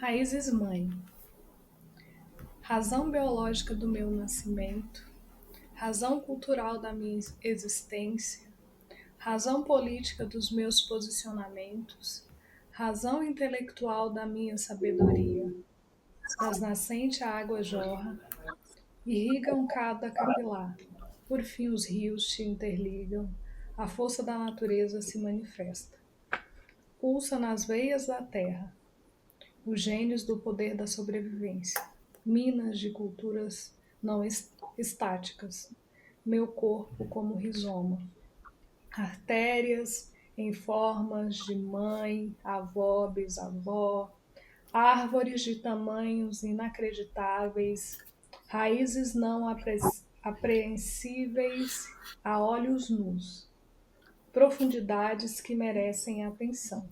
Raízes mãe, razão biológica do meu nascimento, razão cultural da minha existência, razão política dos meus posicionamentos, razão intelectual da minha sabedoria. Das nascentes a água jorra, irrigam cada capilar. Por fim os rios te interligam, a força da natureza se manifesta. Pulsa nas veias da terra, os gênios do poder da sobrevivência, minas de culturas não estáticas, meu corpo como rizoma, artérias em formas de mãe, avó, bisavó, árvores de tamanhos inacreditáveis, raízes não apreensíveis a olhos nus, profundidades que merecem atenção.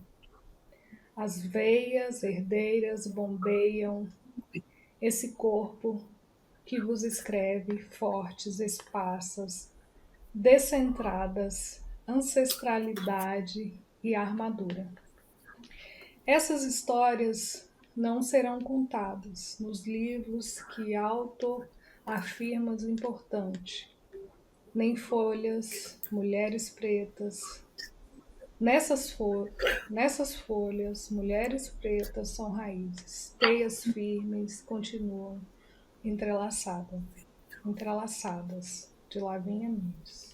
As veias herdeiras bombeiam esse corpo que vos escreve fortes, esparsas, descentradas, ancestralidade e armadura. Essas histórias não serão contadas nos livros que autoafirmas importante, nem folhas, mulheres pretas. Nessas folhas, mulheres pretas são raízes, teias firmes continuam entrelaçadas, de Lavínia Mendes.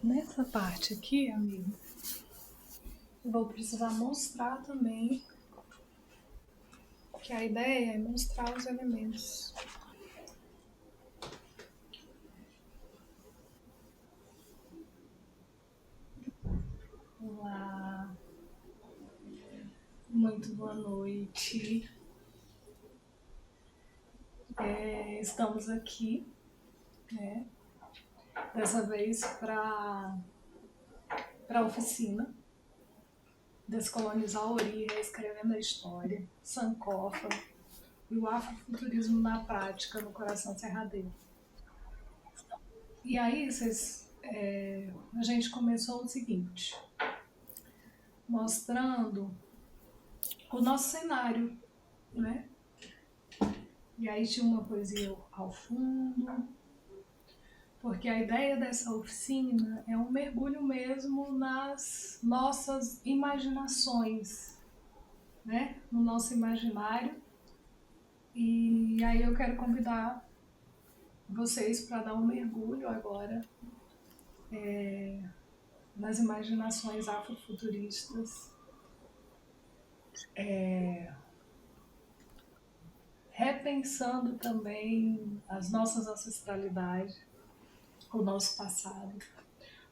Nessa parte aqui, amigo, eu vou precisar mostrar também que a ideia é mostrar os elementos. Olá, muito boa noite. Estamos aqui, né, dessa vez para a oficina Descolonizar a Ori, Reescrevendo a História, Sankofa e o Afrofuturismo na Prática no Coração Serradeiro. E aí, a gente começou o seguinte, mostrando o nosso cenário, né? E aí tinha uma poesia ao fundo, porque a ideia dessa oficina é um mergulho mesmo nas nossas imaginações, né? No nosso imaginário. E aí eu quero convidar vocês para dar um mergulho agora nas imaginações afrofuturistas, repensando também as nossas ancestralidades, o nosso passado,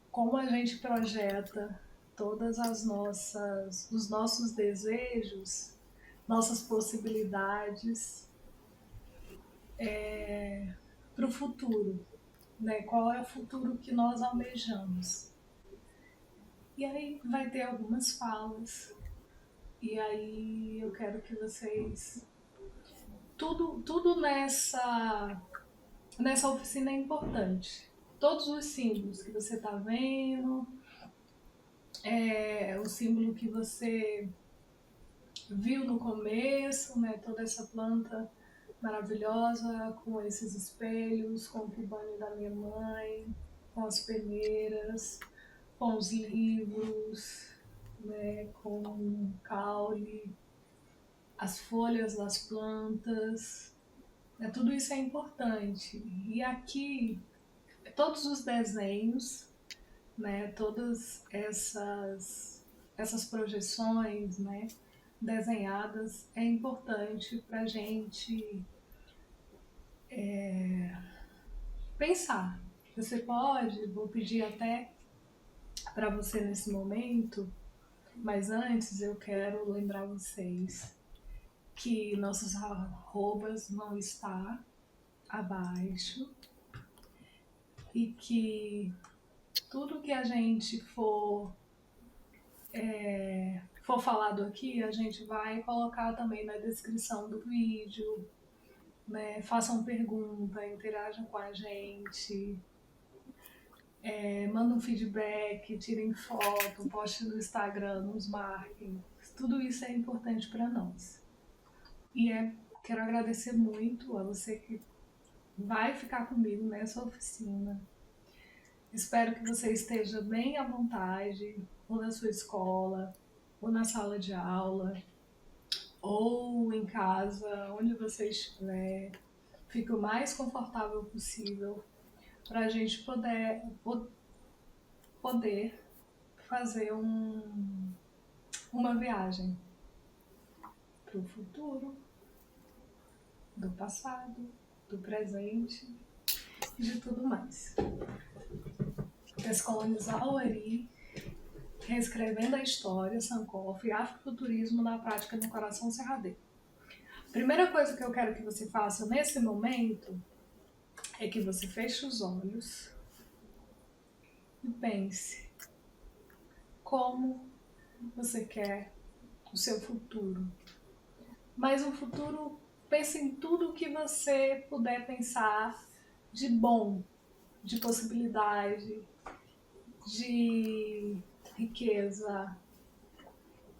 como a gente projeta todas os nossos desejos, nossas possibilidades para o futuro, né? Qual é o futuro que nós almejamos? E aí vai ter algumas falas, e aí eu quero que vocês... Tudo nessa oficina é importante. Todos os símbolos que você está vendo, o símbolo que você viu no começo, né? Toda essa planta maravilhosa com esses espelhos, com o pibane da minha mãe, com as peneiras, com os livros, né? Com o caule, as folhas das plantas, né? Tudo isso é importante. E aqui, todos os desenhos, né? Todas essas projeções, né? desenhadas é importante para a gente pensar. Você pode, vou pedir até para você nesse momento, mas antes eu quero lembrar vocês que nossos arrobas vão estar abaixo e que tudo que a gente for falado aqui, a gente vai colocar também na descrição do vídeo, né? Façam pergunta, interajam com a gente, mandem um feedback, tirem foto, postem no Instagram, nos marquem. Tudo isso é importante para nós. E quero agradecer muito a você que vai ficar comigo nessa oficina. Espero que você esteja bem à vontade, ou na sua escola, ou na sala de aula, ou em casa, onde você estiver. Fique o mais confortável possível para a gente poder fazer uma viagem para o futuro, do passado, do presente e de tudo mais. Descolonizar o Ari, reescrevendo a história, Sankofa e afrofuturismo na prática no coração serradeiro. Primeira coisa que eu quero que você faça nesse momento é que você feche os olhos e pense como você quer o seu futuro. Mas um futuro, pense em tudo que você puder pensar de bom, de possibilidade, de riqueza,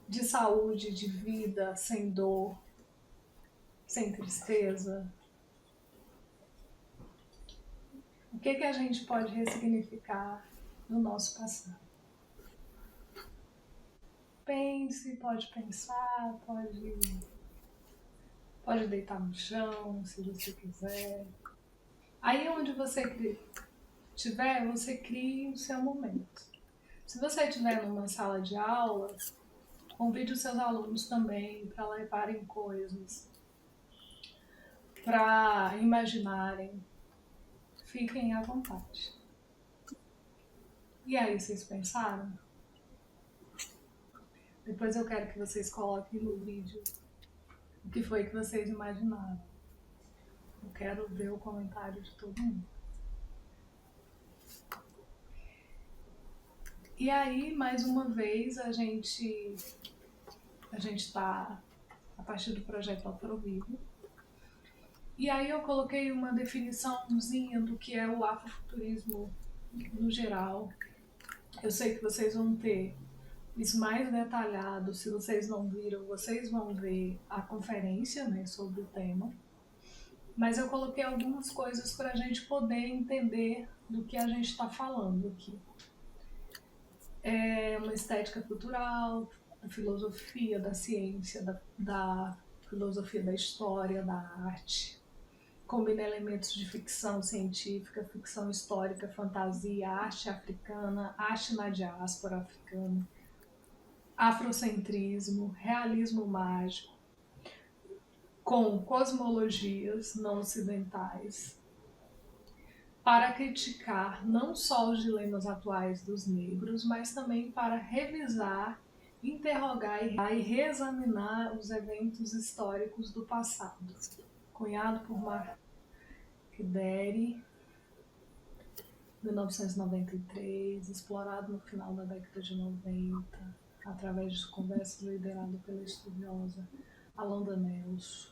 de saúde, de vida, sem dor, sem tristeza. O que a gente pode ressignificar no nosso passado? Pense, pode pensar, pode deitar no chão, se você quiser. Aí onde você estiver, você crie o seu momento. Se você estiver numa sala de aula, convide os seus alunos também para levarem coisas, para imaginarem. Fiquem à vontade. E aí, vocês pensaram? Depois eu quero que vocês coloquem no vídeo o que foi que vocês imaginaram. Eu quero ver o comentário de todo mundo. E aí, mais uma vez, a gente está a partir do projeto Afrovivo. E aí eu coloquei uma definiçãozinha do que é o afrofuturismo no geral. Eu sei que vocês vão ter isso mais detalhado. Se vocês não viram, vocês vão ver a conferência, né, sobre o tema. Mas eu coloquei algumas coisas para a gente poder entender do que a gente está falando aqui. É uma estética cultural, da filosofia, da ciência, da filosofia da história, da arte. Combina elementos de ficção científica, ficção histórica, fantasia, arte africana, arte na diáspora africana, afrocentrismo, realismo mágico, com cosmologias não ocidentais, para criticar não só os dilemas atuais dos negros, mas também para revisar, interrogar e reexaminar os eventos históricos do passado. Cunhado por Mark Derry, 1993, explorado no final da década de 90, através de conversas lideradas pela estudiosa Alonda Nelson.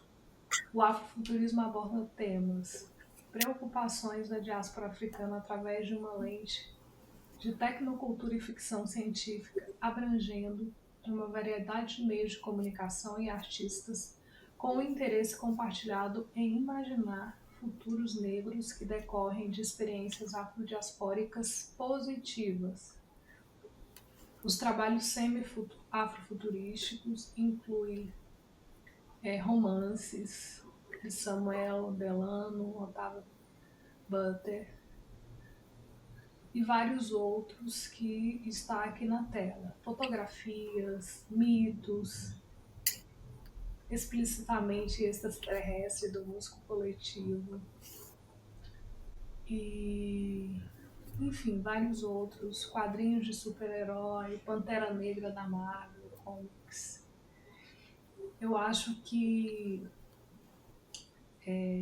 O afrofuturismo aborda temas, preocupações da diáspora africana através de uma lente de tecnocultura e ficção científica, abrangendo uma variedade de meios de comunicação e artistas com o interesse compartilhado em imaginar futuros negros que decorrem de experiências afrodiaspóricas positivas. Os trabalhos semi-afrofuturísticos incluem romances de Samuel Delano, Octavia Butler e vários outros que está aqui na tela. Fotografias, mitos, explicitamente extraterrestre do músico coletivo e, enfim, vários outros, quadrinhos de super-herói, Pantera Negra da Marvel Comics. Eu acho que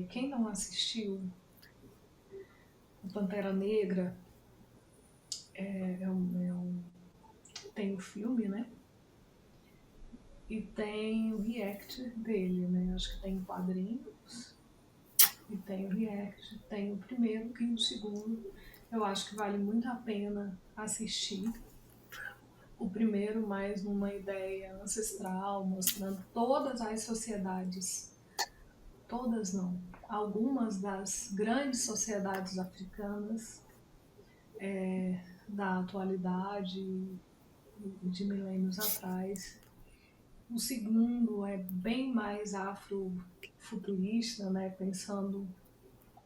quem não assistiu o Pantera Negra tem o filme, né? E tem o react dele, né? Acho que tem quadrinhos e tem o react, tem o primeiro e o segundo. Eu acho que vale muito a pena assistir. O primeiro mais numa ideia ancestral, mostrando todas as sociedades, todas não, algumas das grandes sociedades africanas da atualidade de milênios atrás. O segundo é bem mais afrofuturista, né, pensando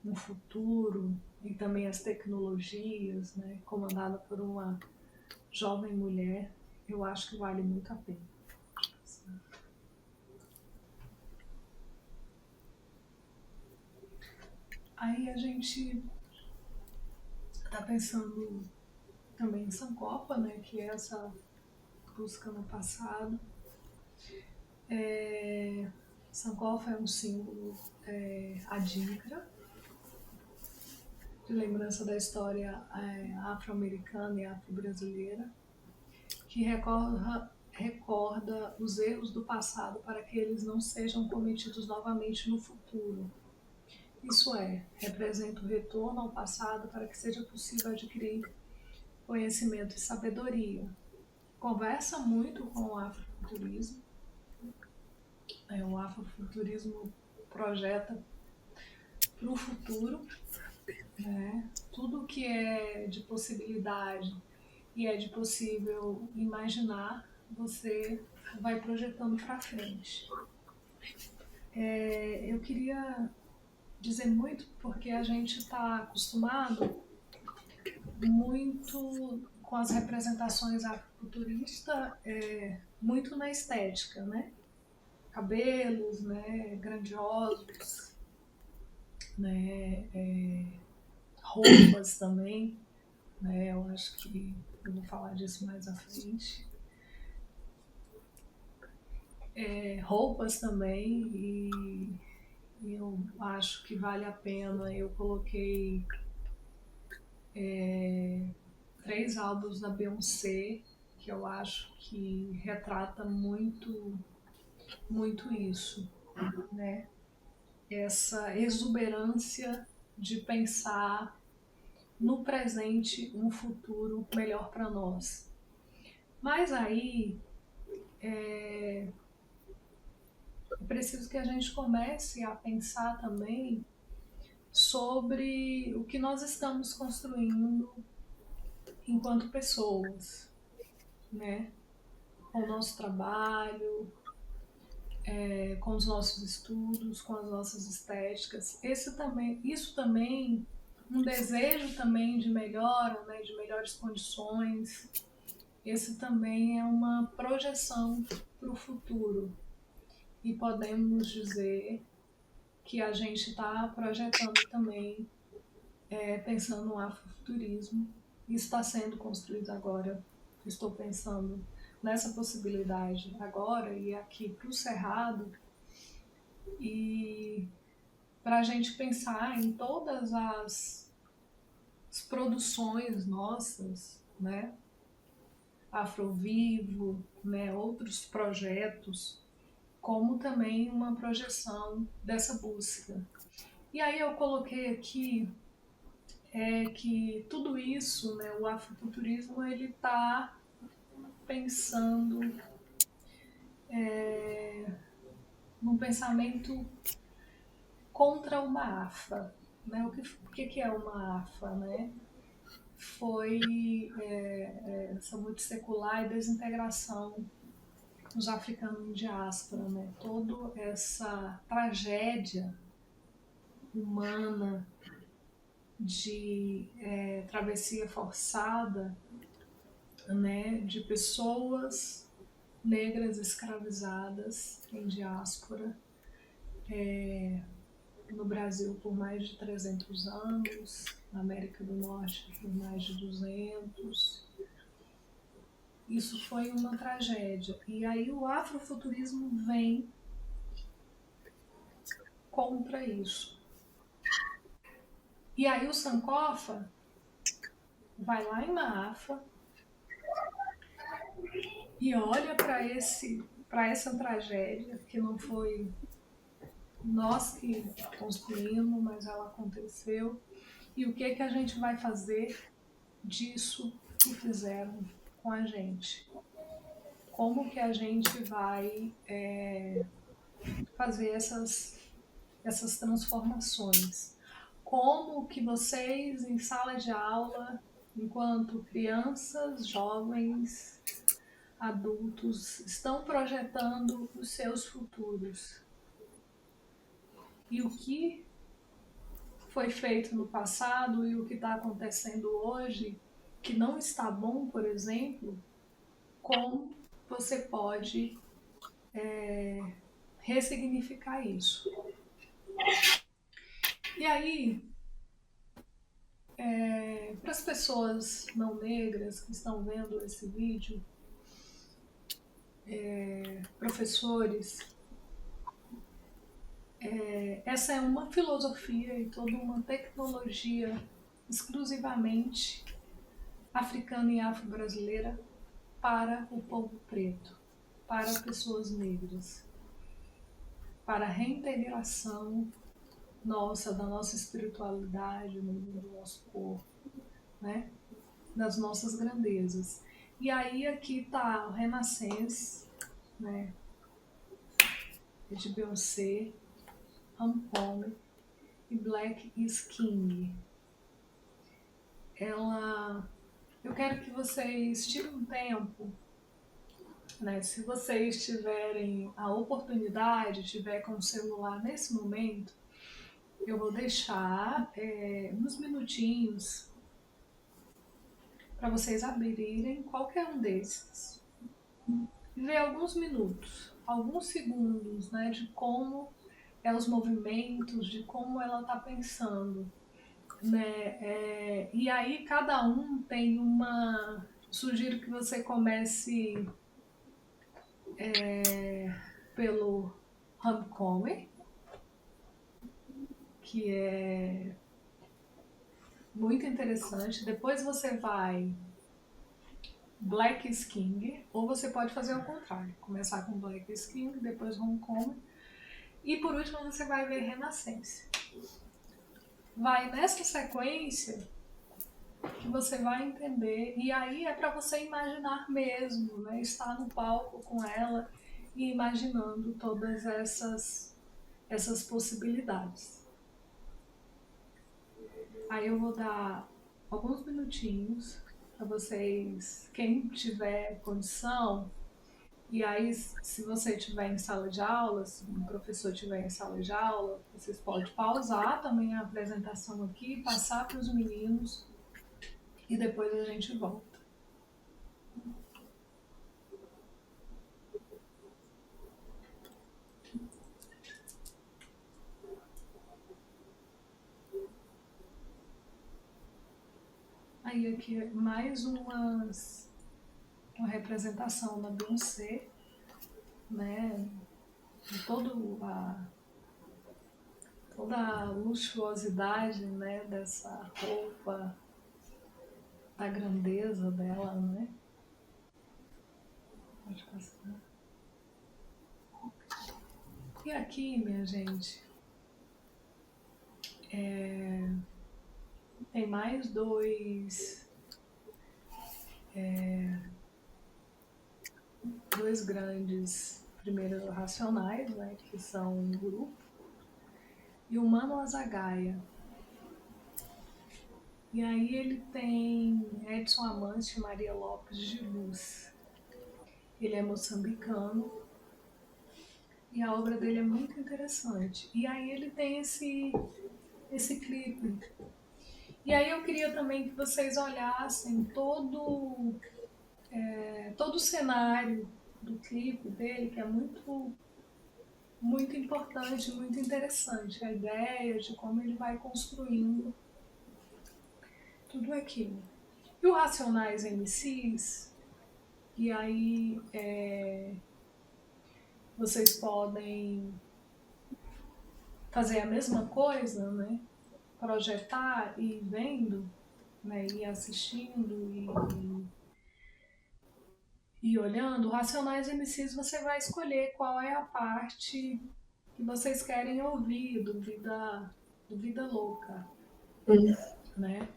no futuro e também as tecnologias, né, comandada por uma jovem mulher. Eu acho que vale muito a pena. Aí a gente está pensando também em Sankofa, né, que é essa busca no passado. Sankofa é um símbolo adíncra, de lembrança da história afro-americana e afro-brasileira, que recorda os erros do passado para que eles não sejam cometidos novamente no futuro. Isso representa o retorno ao passado para que seja possível adquirir conhecimento e sabedoria. Conversa muito com o afrofuturismo. O afrofuturismo projeta para o futuro, né? Tudo que é de possibilidade e é de possível imaginar, você vai projetando para frente. Eu queria dizer muito porque a gente está acostumado muito com as representações afrofuturistas, muito na estética, né? Cabelos, né, grandiosos, né, roupas também, né? Eu acho que eu vou falar disso mais à frente. Roupas também, e eu acho que vale a pena. Eu coloquei 3 álbuns da Beyoncé, que eu acho que retrata muito, muito isso, né? Essa exuberância de pensar no presente um futuro melhor para nós. Mas aí é preciso que a gente comece a pensar também sobre o que nós estamos construindo enquanto pessoas, né? Com o nosso trabalho, com os nossos estudos, com as nossas estéticas. Isso também, um desejo também de melhora, né? De melhores condições. Esse também é uma projeção para o futuro. E podemos dizer que a gente está projetando também, pensando no afrofuturismo. Isso está sendo construído agora. Estou pensando nessa possibilidade agora e aqui para o Cerrado, e para a gente pensar em todas as produções nossas, né? Afrovivo, né? Outros projetos, como também uma projeção dessa busca. E aí eu coloquei aqui que tudo isso, né, o afrofuturismo, ele está pensando num pensamento contra uma AFA. Né? O que é uma AFA? Né? Foi essa multissecular e desintegração dos africanos em diáspora, né? Toda essa tragédia humana de travessia forçada, né? De pessoas negras escravizadas em diáspora no Brasil por mais de 300 anos, na América do Norte por mais de 200. Isso foi uma tragédia. E aí o afrofuturismo vem contra isso. E aí o Sankofa vai lá em Maafa e olha para essa tragédia que não foi nós que construímos, mas ela aconteceu. E o que a gente vai fazer disso que fizeram com a gente? Como que a gente vai fazer essas transformações? Como que vocês, em sala de aula, enquanto crianças, jovens, adultos, estão projetando os seus futuros? E o que foi feito no passado e o que está acontecendo hoje, que não está bom, por exemplo, como você pode ressignificar isso? E aí, para as pessoas não negras que estão vendo esse vídeo, professores, essa é uma filosofia e toda uma tecnologia exclusivamente africana e afro-brasileira para o povo preto, para pessoas negras, para a reintegração nossa, da nossa espiritualidade, do nosso corpo, né? Das nossas grandezas. E aí aqui está o Renaissance, né? De Beyoncé, Homecoming e Black is King. Eu quero que vocês tirem um tempo, né? Se vocês tiverem a oportunidade, tiver com o celular nesse momento, eu vou deixar uns minutinhos para vocês abrirem qualquer um desses. Ver alguns minutos, alguns segundos, né, de como os movimentos, de como ela está pensando, né? E aí cada um tem uma... Sugiro que você comece pelo Homecoming, que é muito interessante. Depois você vai Black is King, ou você pode fazer ao contrário, começar com Black is King, depois Homecoming, e por último você vai ver Renascença. Vai nessa sequência que você vai entender, e aí é para você imaginar mesmo, né? Estar no palco com ela e imaginando todas essas possibilidades. Aí eu vou dar alguns minutinhos para vocês, quem tiver condição, e aí se você estiver em sala de aula, se o professor estiver em sala de aula, vocês podem pausar também a apresentação aqui, passar para os meninos e depois a gente volta. Aí aqui mais uma representação da Beyoncé, né? De toda a luxuosidade, né? Dessa roupa, da grandeza dela, né? Pode passar. E aqui, minha gente, tem mais dois grandes primeiros racionais, né, que são um grupo, e o Mano Azagaia. E aí ele tem Edson Amante e Maria Lopes de Luz. Ele é moçambicano e a obra dele é muito interessante. E aí ele tem esse clipe. E aí eu queria também que vocês olhassem todo o cenário do clipe dele, que é muito, muito importante, muito interessante. A ideia de como ele vai construindo tudo aquilo. E o Racionais MCs, e aí vocês podem fazer a mesma coisa, né? Projetar e ir vendo, né? E assistindo e olhando. O Racionais MCs você vai escolher qual é a parte que vocês querem ouvir do Vida Louca, né?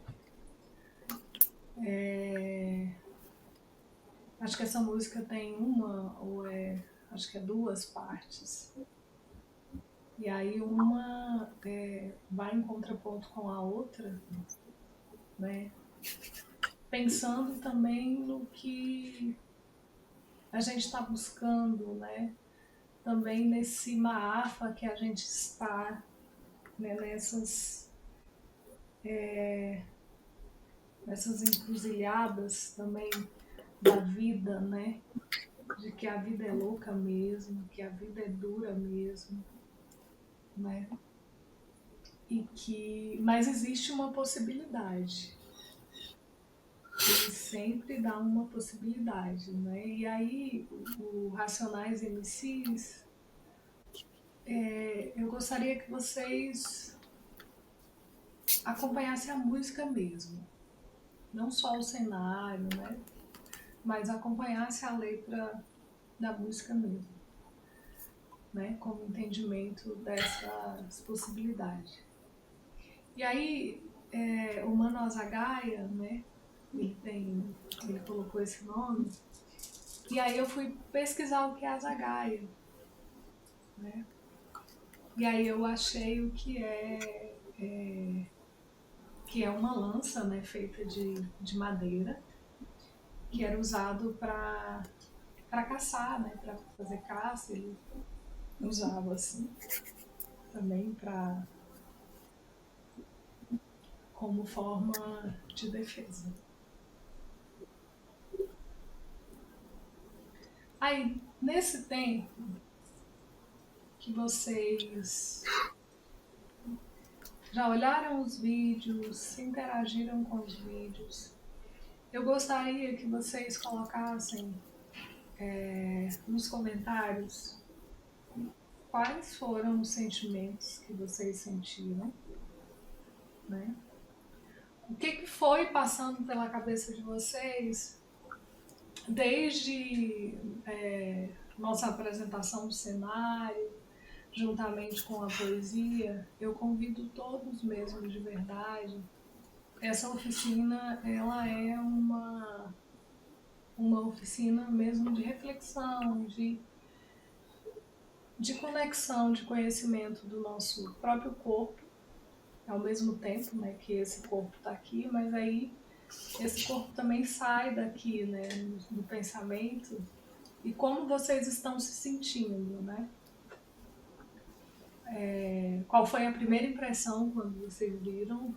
Acho que essa música tem acho que é duas partes. E aí uma vai em contraponto com a outra, né? Pensando também no que a gente está buscando, né? Também nesse maafa que a gente está, né? Nessas encruzilhadas também da vida, né? De que a vida é louca mesmo, que a vida é dura mesmo, né? Mas existe uma possibilidade. Ele sempre dá uma possibilidade, né? E aí, o Racionais MCs, eu gostaria que vocês acompanhassem a música mesmo. Não só o cenário, né? Mas acompanhassem a letra da música mesmo, né? Como entendimento dessas possibilidades. E aí, o Mano Azagaia, né? Ele colocou esse nome. E aí eu fui pesquisar o que é azagaia, né? E aí eu achei o que é uma lança, né, feita de madeira, que era usado para caçar, né, para fazer caça. Ele usava assim também para como forma de defesa. Aí, nesse tempo que vocês já olharam os vídeos, interagiram com os vídeos, eu gostaria que vocês colocassem nos comentários quais foram os sentimentos que vocês sentiram, né? O que foi passando pela cabeça de vocês desde nossa apresentação do cenário, juntamente com a poesia. Eu convido todos mesmo de verdade. Essa oficina, ela é uma oficina mesmo de reflexão, de conexão, de conhecimento do nosso próprio corpo, ao mesmo tempo, né, que esse corpo está aqui, mas aí esse corpo também sai daqui, né, do pensamento, e como vocês estão se sentindo, né? Qual foi a primeira impressão quando vocês viram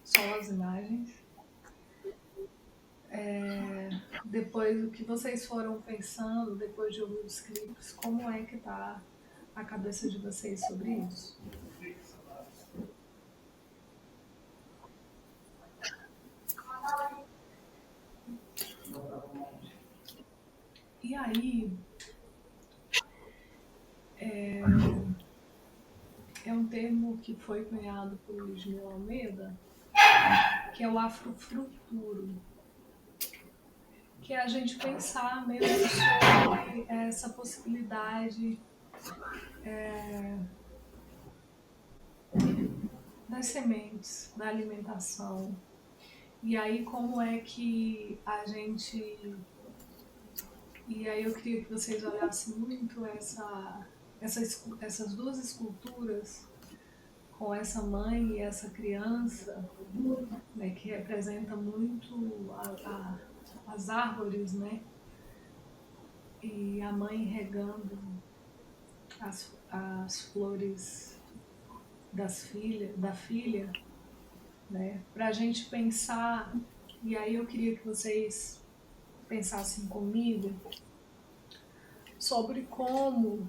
só as imagens? Depois, o que vocês foram pensando, depois de ouvir os clipes, como é que está a cabeça de vocês sobre isso? E aí, é um termo que foi cunhado por Luiz Mil Almeida, que é o afrofuturo, que é a gente pensar mesmo sobre essa possibilidade das sementes, da alimentação. E aí como é que a gente... E aí eu queria que vocês olhassem muito essas duas esculturas com essa mãe e essa criança, né, que representa muito as árvores, né? E a mãe regando as flores da filha, né? Para a gente pensar, e aí eu queria que vocês pensassem comigo sobre como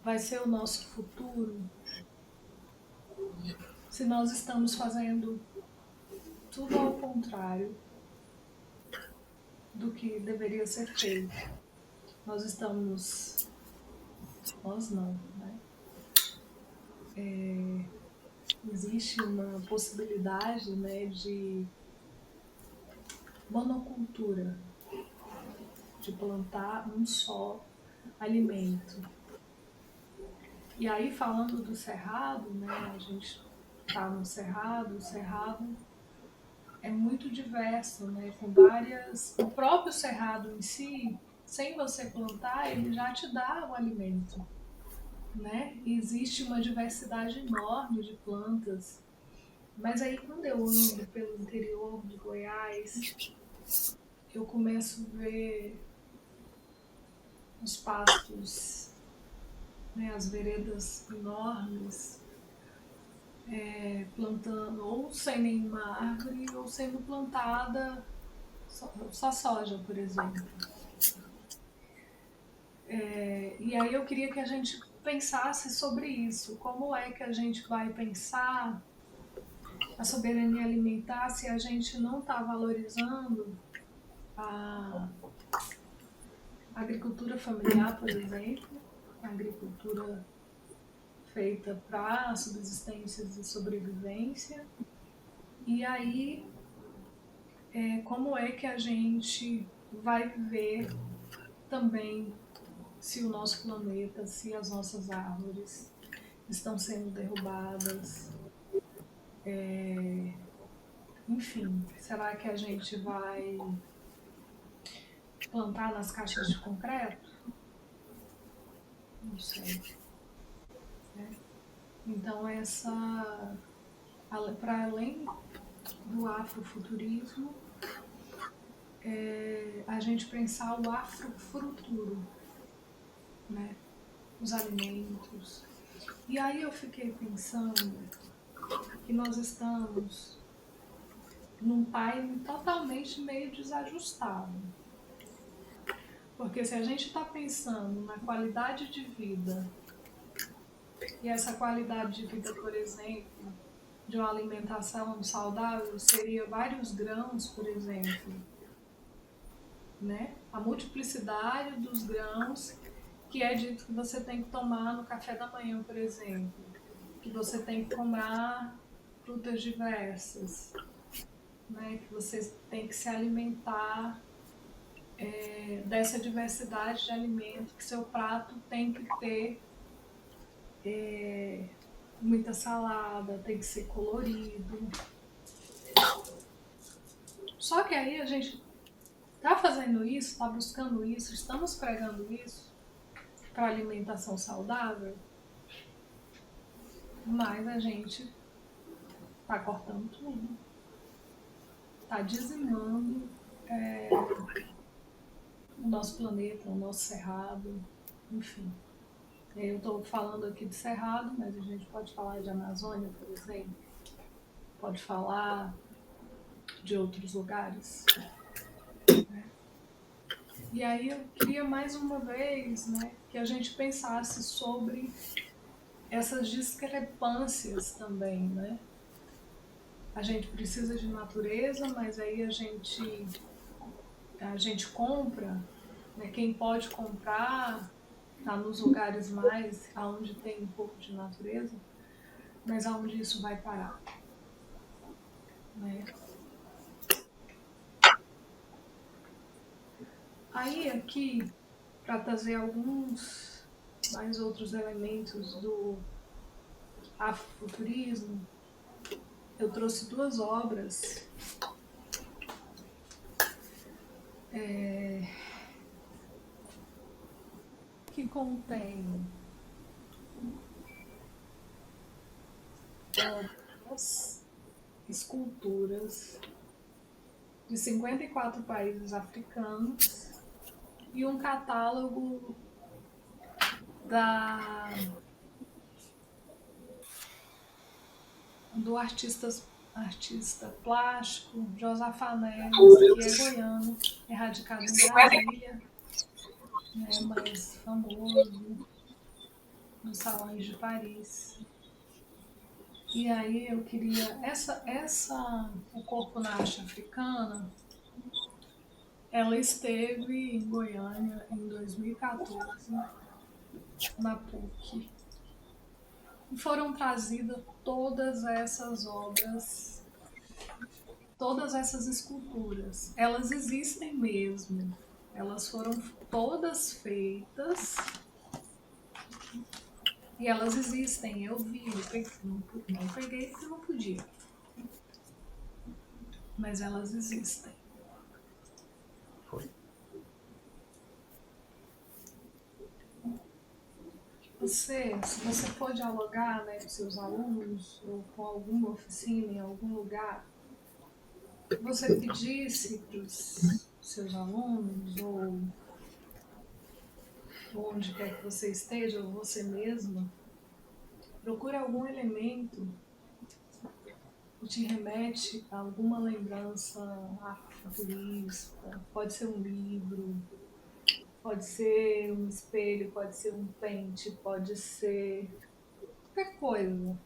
vai ser o nosso futuro se nós estamos fazendo tudo ao contrário do que deveria ser feito. Nós não, né? Existe uma possibilidade, né, de monocultura, de plantar um só alimento. E aí, falando do cerrado, né, a gente está no cerrado, o cerrado é muito diverso, né, com várias... O próprio cerrado em si, sem você plantar, ele já te dá o alimento, né? E existe uma diversidade enorme de plantas. Mas aí, quando eu ando pelo interior de Goiás, eu começo a ver os pastos, né, as veredas enormes, plantando ou sem nenhuma árvore ou sendo plantada só soja, por exemplo. E aí eu queria que a gente pensasse sobre isso. Como é que a gente vai pensar a soberania alimentar se a gente não está valorizando a agricultura familiar, por exemplo, a agricultura feita para subsistências e sobrevivência. E aí, como é que a gente vai ver também se o nosso planeta, se as nossas árvores estão sendo derrubadas? Enfim, será que a gente vai plantar nas caixas de concreto? Não sei. Então, para além do afrofuturismo, a gente pensar o afrofuturo, né? Os alimentos. E aí eu fiquei pensando que nós estamos num timing totalmente meio desajustado. Porque se a gente está pensando na qualidade de vida, e essa qualidade de vida, por exemplo, de uma alimentação saudável, seria vários grãos, por exemplo, né? A multiplicidade dos grãos que é dito que você tem que tomar no café da manhã, por exemplo, que você tem que tomar frutas diversas, né? Que você tem que se alimentar dessa diversidade de alimento, que seu prato tem que ter muita salada, tem que ser colorido. Só que aí a gente está fazendo isso, está buscando isso, estamos pregando isso para alimentação saudável, mas a gente está cortando tudo, está dizimando o nosso planeta, o nosso cerrado, enfim. Eu estou falando aqui de cerrado, mas a gente pode falar de Amazônia, por exemplo, pode falar de outros lugares. E aí eu queria mais uma vez, né, que a gente pensasse sobre essas discrepâncias também, né? A gente precisa de natureza, mas aí a gente compra, né? Quem pode comprar está nos lugares mais aonde tem um pouco de natureza, mas aonde isso vai parar, né? Aí aqui, para trazer alguns mais outros elementos do afrofuturismo, eu trouxe duas obras que contêm obras, esculturas de 54 países africanos e um catálogo do artista plástico Josafané, que é goiano, é radicado em Brasília. né, mais famoso nos salões de Paris. E aí eu queria o corpo na arte africana, ela esteve em Goiânia em 2014 na PUC. E foram trazidas todas essas obras, todas essas esculturas. Elas existem mesmo. Elas foram todas feitas e elas existem. Eu vi, não peguei porque não podia. Mas elas existem. Foi. Se você for dialogar, né, com seus alunos ou com alguma oficina em algum lugar, você pedisse para os seus alunos ou onde quer que você esteja, ou você mesma, procure algum elemento que te remete a alguma lembrança afrofuturista. Pode ser um livro, pode ser um espelho, pode ser um pente, pode ser qualquer coisa.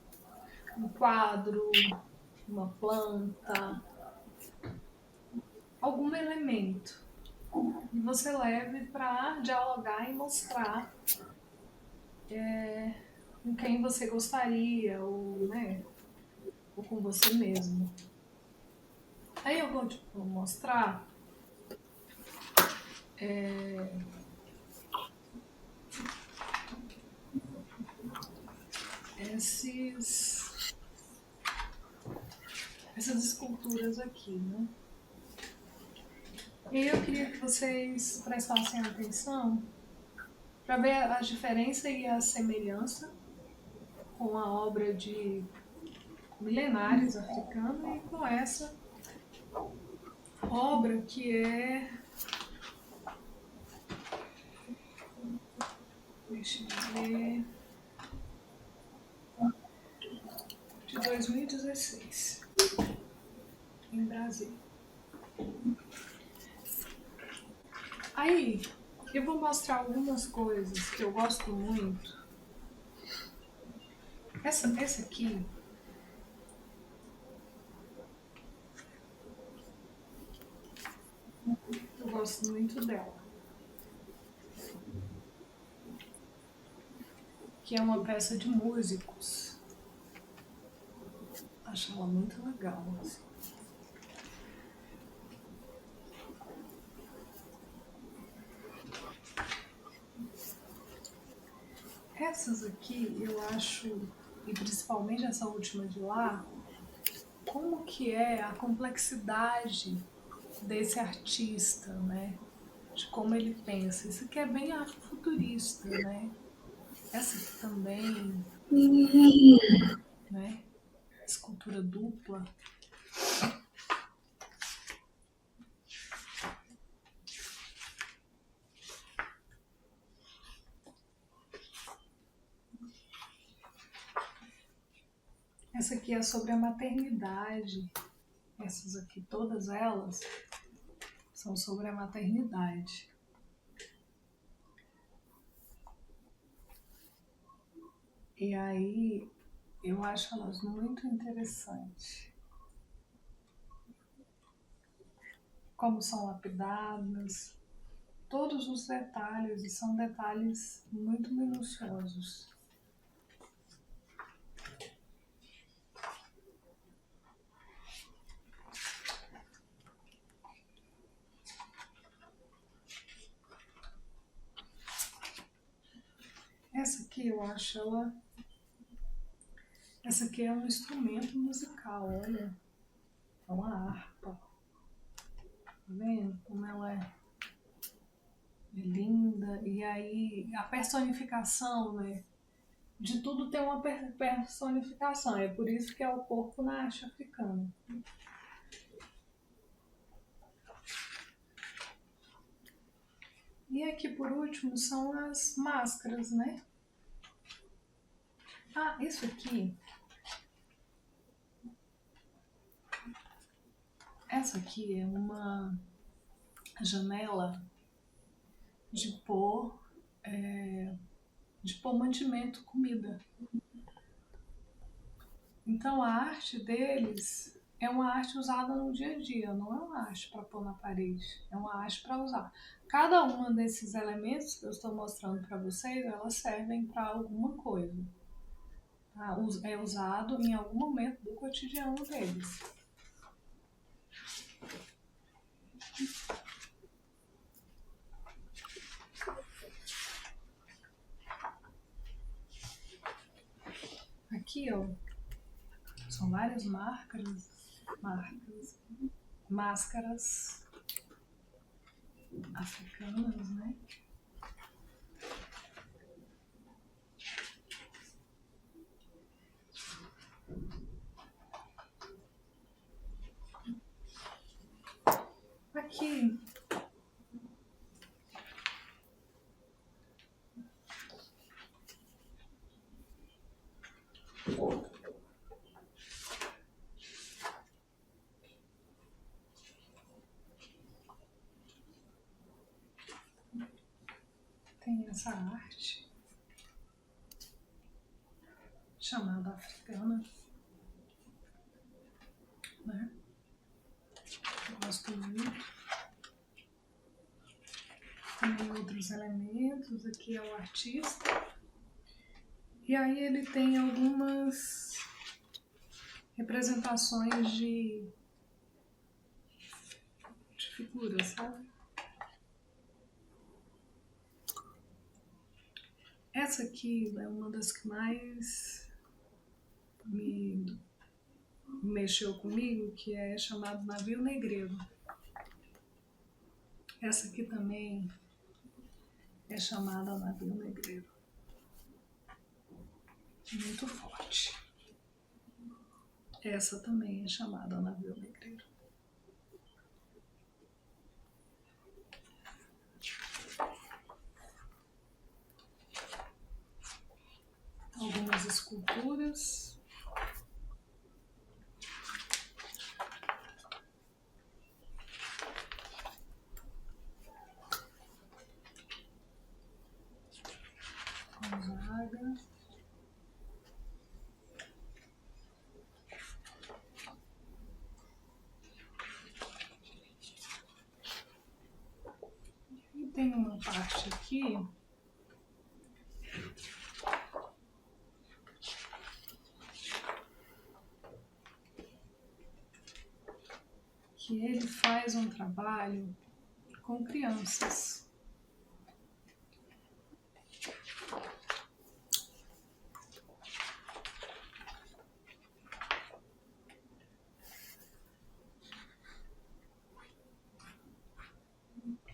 Um quadro, uma planta, algum elemento. E você leve para dialogar e mostrar com quem você gostaria, ou, né, ou com você mesmo. Aí eu vou mostrar esses, essas esculturas aqui, né? E eu queria que vocês prestassem atenção para ver a diferença e a semelhança com a obra de milenares africana e com essa obra que é, deixa eu ver, de 2016, em Brasília. Aí, eu vou mostrar algumas coisas que eu gosto muito. Essa aqui, eu gosto muito dela. Que é uma peça de músicos. Acho ela muito legal. Assim. Essas aqui eu acho, e principalmente essa última de lá, como que é a complexidade desse artista, né? De como ele pensa. Isso aqui é bem afrofuturista, né? Essa aqui também, né? Escultura dupla. Essa aqui é sobre a maternidade. Essas aqui, todas elas, são sobre a maternidade. E aí, eu acho elas muito interessantes. Como são lapidadas, todos os detalhes, e são detalhes muito minuciosos. Essa aqui eu acho ela. Essa aqui é um instrumento musical, olha. É uma harpa. Tá vendo como ela é linda? E aí a personificação, né? De tudo tem uma personificação. É por isso que é o corpo na arte africana. E aqui por último são as máscaras, né? Ah, isso aqui. Essa aqui é uma janela de pôr mantimento, comida. Então a arte deles é uma arte usada no dia a dia, não é uma arte para pôr na parede, é uma arte para usar. Cada uma desses elementos que eu estou mostrando para vocês, elas servem para alguma coisa. Tá? É usado em algum momento do cotidiano deles. Aqui, ó, são várias máscaras africanas, né? Aqui tem essa arte chamada africana, né? Eu gosto muito. Tem outros elementos, aqui é o artista. E aí ele tem algumas representações de figuras, sabe? Essa aqui é uma das que mais me mexeu comigo, que é chamado Navio Negreiro. Essa aqui também é chamada Navio Negreiro. Muito forte. Essa também é chamada Navio Negreiro. Algumas esculturas. Gonzaga. E tem uma parte aqui que ele faz um trabalho com crianças.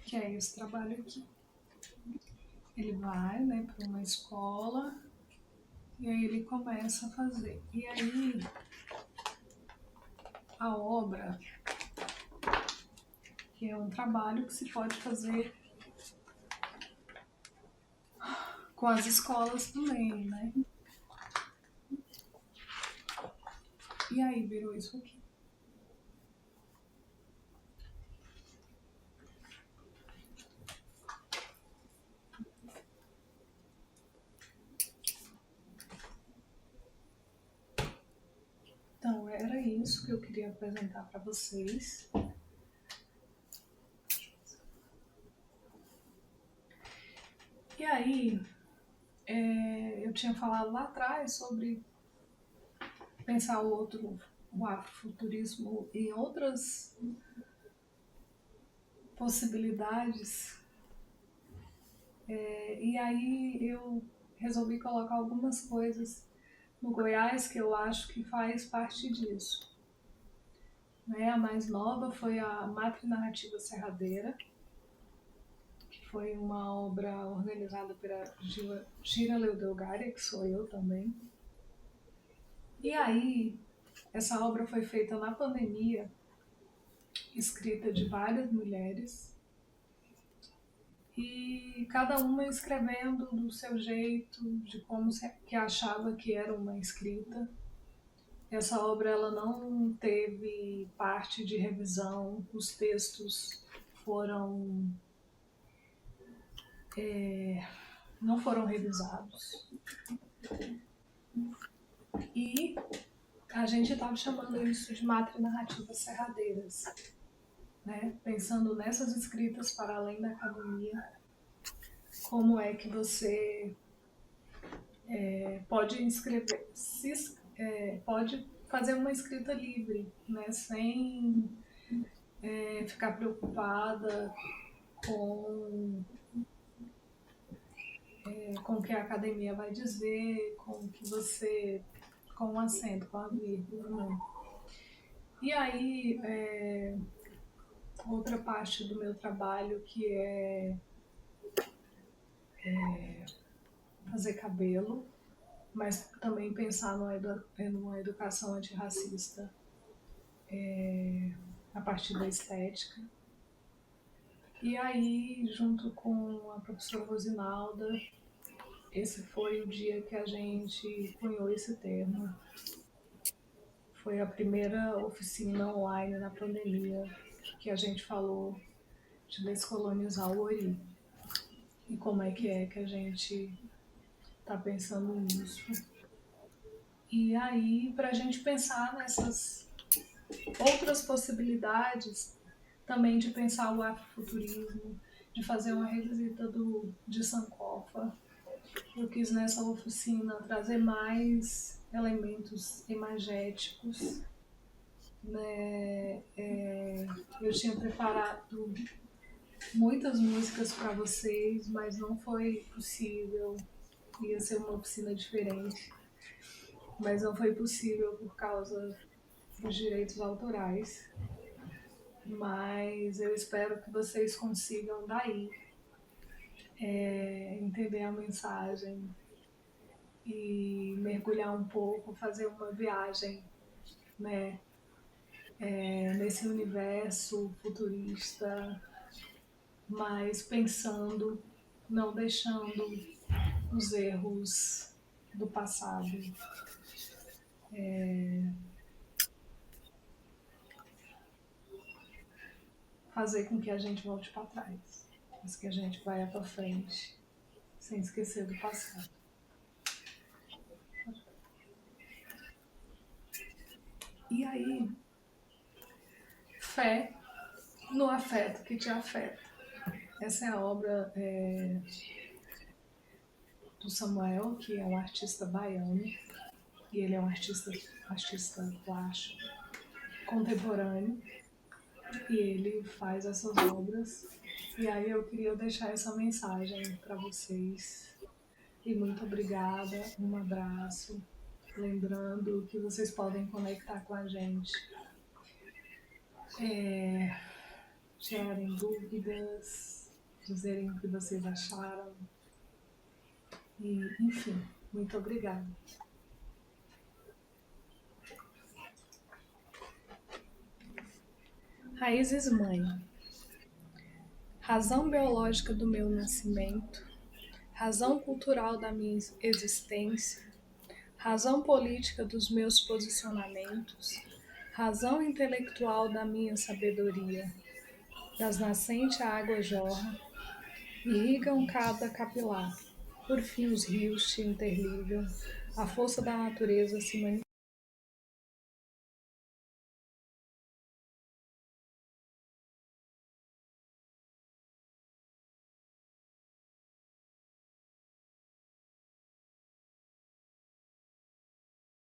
Que é esse trabalho aqui. Ele vai, né, para uma escola e aí ele começa a fazer. E aí a obra, que é um trabalho que se pode fazer com as escolas também, né? E aí virou isso aqui. Então, era isso que eu queria apresentar para vocês. E aí, eu tinha falado lá atrás sobre pensar o afrofuturismo em outras possibilidades. E aí eu resolvi colocar algumas coisas no Goiás que eu acho que faz parte disso. Né? A mais nova foi a Matrinarrativa Serradeira, que foi uma obra organizada pela Gira Leudelgária, que sou eu também. E aí, essa obra foi feita na pandemia, escrita de várias mulheres, e cada uma escrevendo do seu jeito, de como que achava que era uma escrita. Essa obra ela não teve parte de revisão, os textos foram não foram revisados. E a gente estava chamando isso de matrinarrativas cerradeiras, né? Pensando nessas escritas para além da academia, como é que você pode escrever, pode fazer uma escrita livre, né? Sem ficar preocupada com o que a academia vai dizer, com o que você, com o acento, com a vírgula, né? E aí, outra parte do meu trabalho que é fazer cabelo, mas também pensar numa educação antirracista a partir da estética. E aí, junto com a professora Rosinalda, esse foi o dia que a gente cunhou esse termo. Foi a primeira oficina online na pandemia que a gente falou de descolonizar o Ori. E como é que a gente está pensando nisso. E aí, para a gente pensar nessas outras possibilidades, também de pensar o afrofuturismo, de fazer uma revisita de Sankofa. Eu quis nessa oficina trazer mais elementos imagéticos. Né? Eu tinha preparado muitas músicas para vocês, mas não foi possível. Ia ser uma oficina diferente, mas não foi possível por causa dos direitos autorais. Mas eu espero que vocês consigam daí entender a mensagem e mergulhar um pouco, fazer uma viagem, né, nesse universo futurista, mas pensando, não deixando os erros do passado fazer com que a gente volte para trás, mas que a gente vá para frente, sem esquecer do passado. E aí, fé no afeto que te afeta. Essa é a obra do Samuel, que é um artista baiano, e ele é um artista plástico, contemporâneo, e ele faz essas obras. E aí eu queria deixar essa mensagem para vocês. E muito obrigada, um abraço. Lembrando que vocês podem conectar com a gente, tirarem dúvidas, dizerem o que vocês acharam. E, enfim, muito obrigada. Raízes mãe. Razão biológica do meu nascimento, razão cultural da minha existência, razão política dos meus posicionamentos, razão intelectual da minha sabedoria. Das nascentes a água jorra, irrigam cada capilar, por fim os rios te interligam, a força da natureza se manifesta.